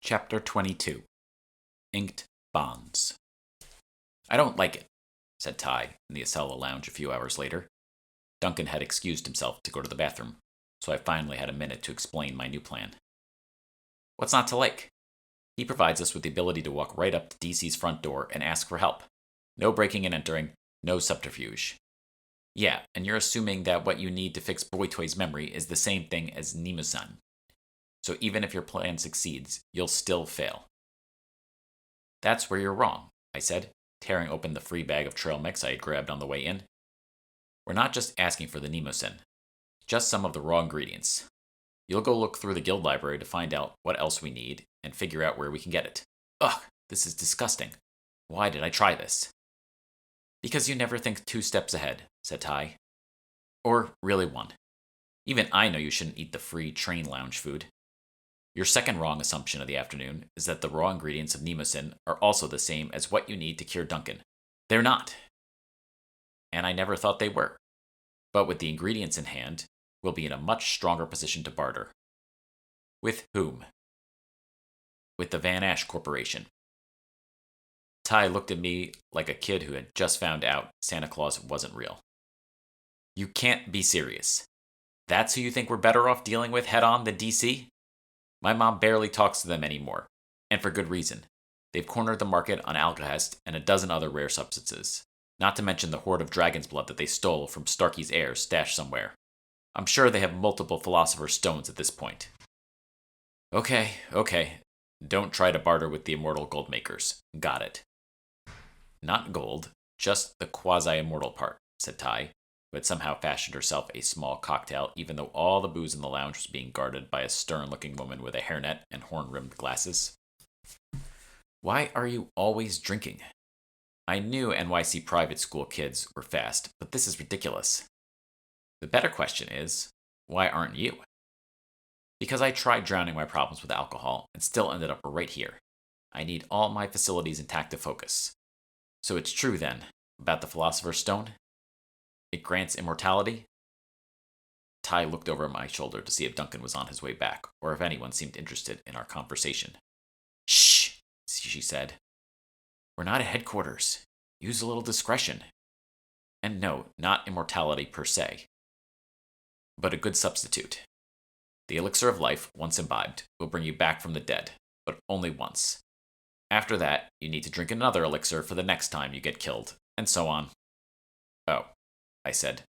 Chapter 22. Inked Bonds. "I don't like it," said Ty in the Acela lounge a few hours later. Duncan had excused himself to go to the bathroom, so I finally had a minute to explain my new plan. "What's not to like? He provides us with the ability to walk right up to DC's front door and ask for help. No breaking and entering, no subterfuge. Yeah, and you're assuming that what you need to fix Boitoy's memory is the same thing as Nimusan. So even if your plan succeeds, you'll still fail." "That's where you're wrong," I said, tearing open the free bag of trail mix I had grabbed on the way in. "We're not just asking for the Nemosin, just some of the raw ingredients. You'll go look through the guild library to find out what else we need and figure out where we can get it." "Ugh, this is disgusting. Why did I try this?" "Because you never think 2 steps ahead," said Ty. "Or really one. Even I know you shouldn't eat the free train lounge food. Your second wrong assumption of the afternoon is that the raw ingredients of Nemosin are also the same as what you need to cure Duncan. They're not. And I never thought they were. But with the ingredients in hand, we'll be in a much stronger position to barter." "With whom?" "With the Van Ash Corporation." Ty looked at me like a kid who had just found out Santa Claus wasn't real. "You can't be serious. That's who you think we're better off dealing with head on than DC? My mom barely talks to them anymore, and for good reason. They've cornered the market on alkahest and a dozen other rare substances, not to mention the hoard of dragon's blood that they stole from Starkey's heirs stashed somewhere. I'm sure they have multiple Philosopher's Stones at this point." Okay. Don't try to barter with the immortal gold makers. Got it." "Not gold, just the quasi-immortal part," said Ty, who had somehow fashioned herself a small cocktail even though all the booze in the lounge was being guarded by a stern-looking woman with a hairnet and horn-rimmed glasses. "Why are you always drinking? I knew NYC private school kids were fast, but this is ridiculous. The better question is, why aren't you?" "Because I tried drowning my problems with alcohol and still ended up right here. I need all my facilities intact to focus. So it's true, then, about the Philosopher's Stone? It grants immortality?" Ty looked over my shoulder to see if Duncan was on his way back, or if anyone seemed interested in our conversation. "Shh," she said. "We're not at headquarters. Use a little discretion. And no, not immortality per se, but a good substitute. The elixir of life, once imbibed, will bring you back from the dead, but only once. After that, you need to drink another elixir for the next time you get killed, and so on." "Oh," I said.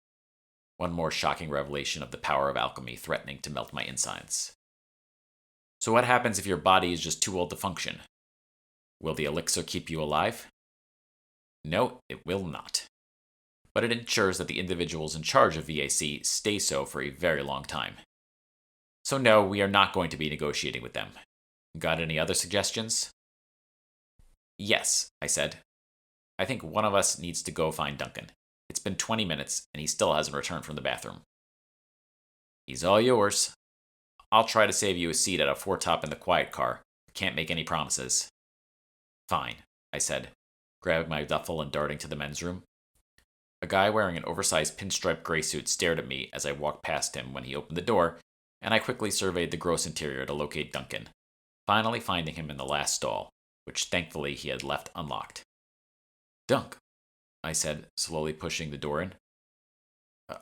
One more shocking revelation of the power of alchemy threatening to melt my insides. "So what happens if your body is just too old to function? Will the elixir keep you alive?" "No, it will not. But it ensures that the individuals in charge of VAC stay so for a very long time. So no, we are not going to be negotiating with them. Got any other suggestions?" "Yes," I said. "I think one of us needs to go find Duncan. It's been 20 minutes, and he still hasn't returned from the bathroom." "He's all yours. I'll try to save you a seat at a foretop in the quiet car. Can't make any promises." "Fine," I said, grabbing my duffel and darting to the men's room. A guy wearing an oversized pinstripe gray suit stared at me as I walked past him when he opened the door, and I quickly surveyed the gross interior to locate Duncan, finally finding him in the last stall, which thankfully he had left unlocked. "Dunk," I said, slowly pushing the door in.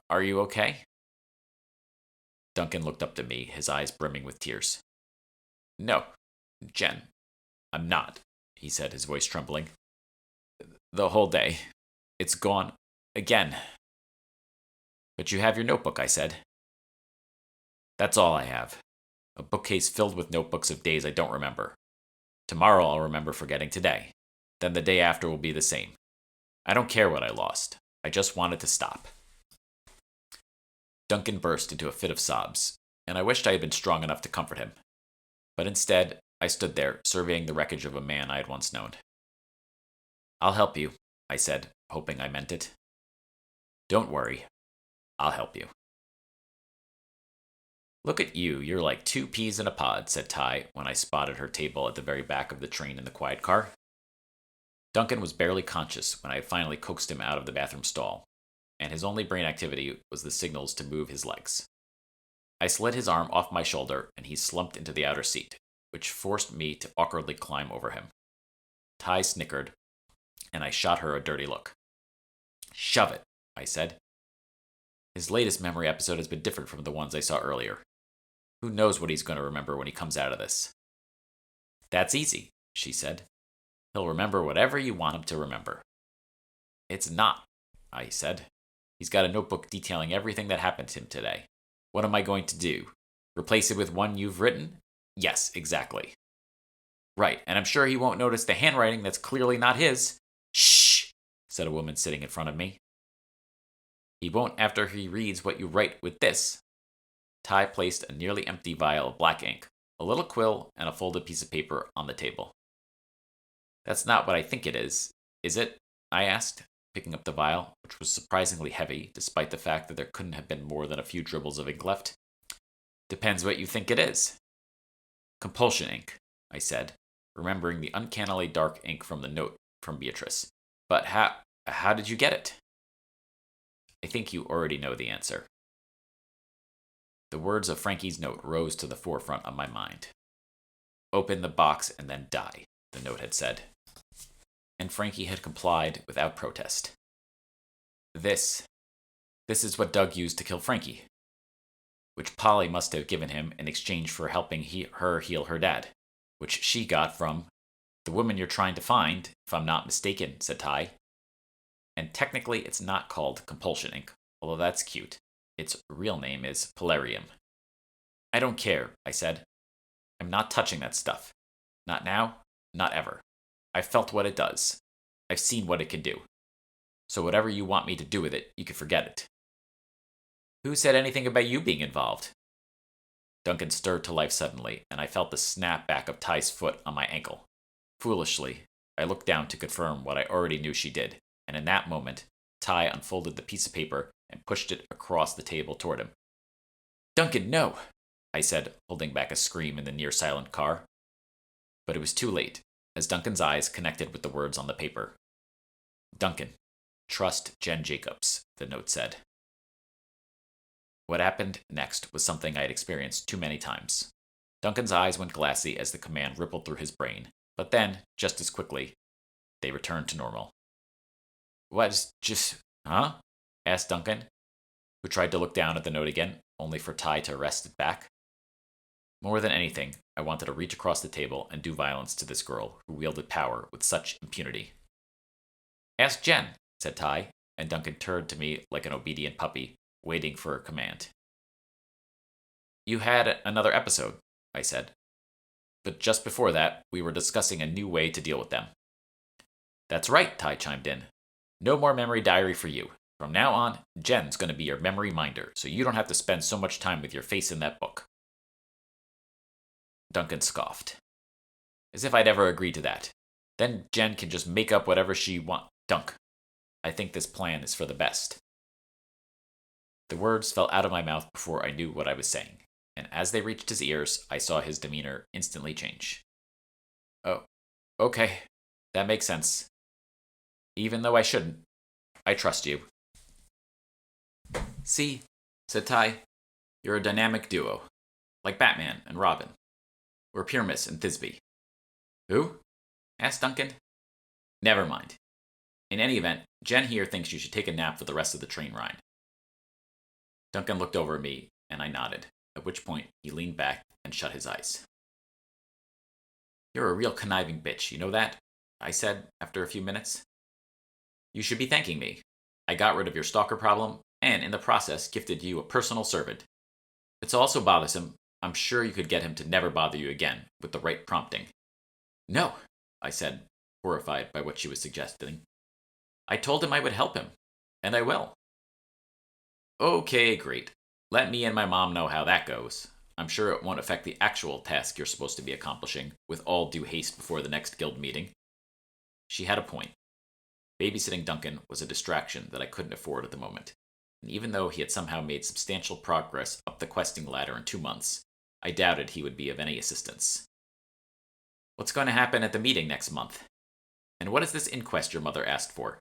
Are you okay?" Duncan looked up to me, his eyes brimming with tears. "No, Jen, I'm not," he said, his voice trembling. "The whole day. It's gone. Again." "But you have your notebook," I said. "That's all I have. A bookcase filled with notebooks of days I don't remember. Tomorrow I'll remember forgetting today. Then the day after will be the same. I don't care what I lost. I just want it to stop." Duncan burst into a fit of sobs, and I wished I had been strong enough to comfort him. But instead, I stood there, surveying the wreckage of a man I had once known. "I'll help you," I said, hoping I meant it. "Don't worry. I'll help you." "Look at you, you're like 2 peas in a pod," said Ty when I spotted her table at the very back of the train in the quiet car. Duncan was barely conscious when I finally coaxed him out of the bathroom stall, and his only brain activity was the signals to move his legs. I slid his arm off my shoulder, and he slumped into the outer seat, which forced me to awkwardly climb over him. Ty snickered, and I shot her a dirty look. "Shove it," I said. His latest memory episode has been different from the ones I saw earlier. Who knows what he's going to remember when he comes out of this? "That's easy," she said. "He'll remember whatever you want him to remember." "It's not," I said. "He's got a notebook detailing everything that happened to him today. What am I going to do? Replace it with one you've written?" "Yes, exactly." "Right, and I'm sure he won't notice the handwriting that's clearly not his." "Shh," said a woman sitting in front of me. "He won't after he reads what you write with this." Ty placed a nearly empty vial of black ink, a little quill, and a folded piece of paper on the table. "That's not what I think it is it?" I asked, picking up the vial, which was surprisingly heavy, despite the fact that there couldn't have been more than a few dribbles of ink left. "Depends what you think it is." "Compulsion ink," I said, remembering the uncannily dark ink from the note from Beatrice. "But how did you get it?" "I think you already know the answer." The words of Frankie's note rose to the forefront of my mind. "Open the box and then die," the note had said. And Frankie had complied without protest. This is what Doug used to kill Frankie, which Polly must have given him in exchange for helping her heal her dad, which she got from the woman you're trying to find, if I'm not mistaken, said Ty. And technically it's not called compulsion ink, although that's cute. Its real name is polarium. "I don't care," I said. "I'm not touching that stuff. Not now, not ever. I've felt what it does. I've seen what it can do. So whatever you want me to do with it, you can forget it." "Who said anything about you being involved?" Duncan stirred to life suddenly, and I felt the snap back of Ty's foot on my ankle. Foolishly, I looked down to confirm what I already knew she did, and in that moment, Ty unfolded the piece of paper and pushed it across the table toward him. "Duncan, no!" I said, holding back a scream in the near-silent car. But it was too late, as Duncan's eyes connected with the words on the paper. "Duncan, trust Jen Jacobs," the note said. What happened next was something I had experienced too many times. Duncan's eyes went glassy as the command rippled through his brain, but then, just as quickly, they returned to normal. Huh?" asked Duncan, who tried to look down at the note again, only for Ty to wrest it back. More than anything, I wanted to reach across the table and do violence to this girl who wielded power with such impunity. "Ask Jen," said Ty, and Duncan turned to me like an obedient puppy, waiting for a command. "You had another episode," I said. "But just before that, we were discussing a new way to deal with them." "That's right," Ty chimed in. "No more memory diary for you. From now on, Jen's going to be your memory minder, so you don't have to spend so much time with your face in that book." Duncan scoffed. "As if I'd ever agreed to that. Then Jen can just make up whatever she wants. Dunk, I think this plan is for the best." The words fell out of my mouth before I knew what I was saying, and as they reached his ears, I saw his demeanor instantly change. "Oh, okay. That makes sense. Even though I shouldn't, I trust you." "See," said Ty, "you're a dynamic duo, like Batman and Robin, or Pyramus and Thisbe." "Who?" asked Duncan. "Never mind. In any event, Jen here thinks you should take a nap for the rest of the train ride." Duncan looked over at me, and I nodded, at which point he leaned back and shut his eyes. "You're a real conniving bitch, you know that?" I said after a few minutes. "You should be thanking me. I got rid of your stalker problem, and in the process gifted you a personal servant. It's also bothersome. I'm sure you could get him to never bother you again, with the right prompting." "No," I said, horrified by what she was suggesting. "I told him I would help him, and I will." "Okay, great. Let me and my mom know how that goes. I'm sure it won't affect the actual task you're supposed to be accomplishing, with all due haste before the next guild meeting." She had a point. Babysitting Duncan was a distraction that I couldn't afford at the moment, and even though he had somehow made substantial progress up the questing ladder in 2 months, I doubted he would be of any assistance. "What's going to happen at the meeting next month? And what is this inquest your mother asked for?"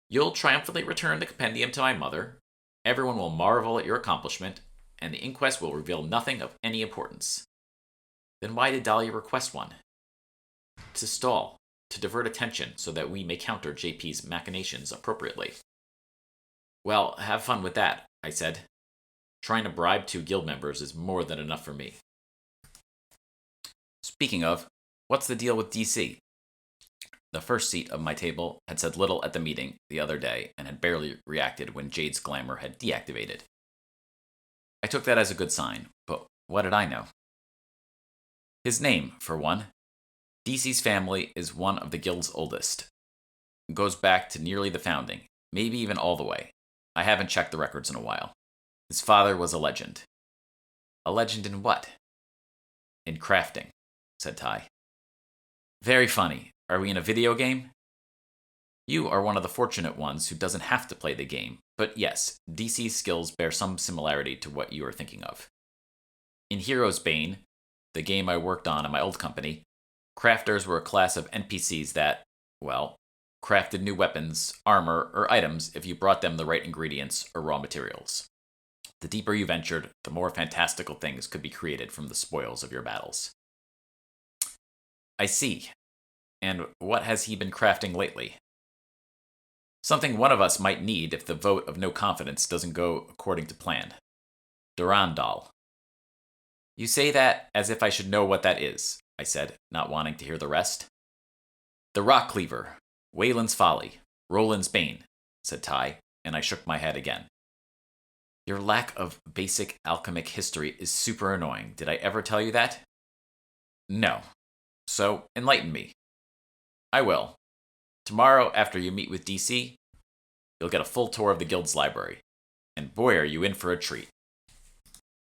"You'll triumphantly return the compendium to my mother. Everyone will marvel at your accomplishment, and the inquest will reveal nothing of any importance. Then why did Dahlia request one? To stall, to divert attention so that we may counter JP's machinations appropriately. Well, have fun with that, I said. Trying to bribe 2 guild members is more than enough for me. Speaking of, what's the deal with DC? The first seat of my table had said little at the meeting the other day and had barely reacted when Jade's glamour had deactivated. I took that as a good sign, but what did I know? His name, for one. DC's family is one of the guild's oldest. It goes back to nearly the founding, maybe even all the way. I haven't checked the records in a while. His father was a legend. A legend in what? In crafting, said Ty. Very funny. Are we in a video game? You are one of the fortunate ones who doesn't have to play the game, but yes, DC's skills bear some similarity to what you are thinking of. In Hero's Bane, the game I worked on in my old company, crafters were a class of NPCs that, well, crafted new weapons, armor, or items if you brought them the right ingredients or raw materials. The deeper you ventured, the more fantastical things could be created from the spoils of your battles. I see. And what has he been crafting lately? Something one of us might need if the vote of no confidence doesn't go according to plan. Durandal. You say that as if I should know what that is, I said, not wanting to hear the rest. The Rock Cleaver, Wayland's Folly, Roland's Bane, said Ty, and I shook my head again. Your lack of basic alchemic history is super annoying. Did I ever tell you that? No. So, enlighten me. I will. Tomorrow, after you meet with DC, you'll get a full tour of the guild's library. And boy, are you in for a treat.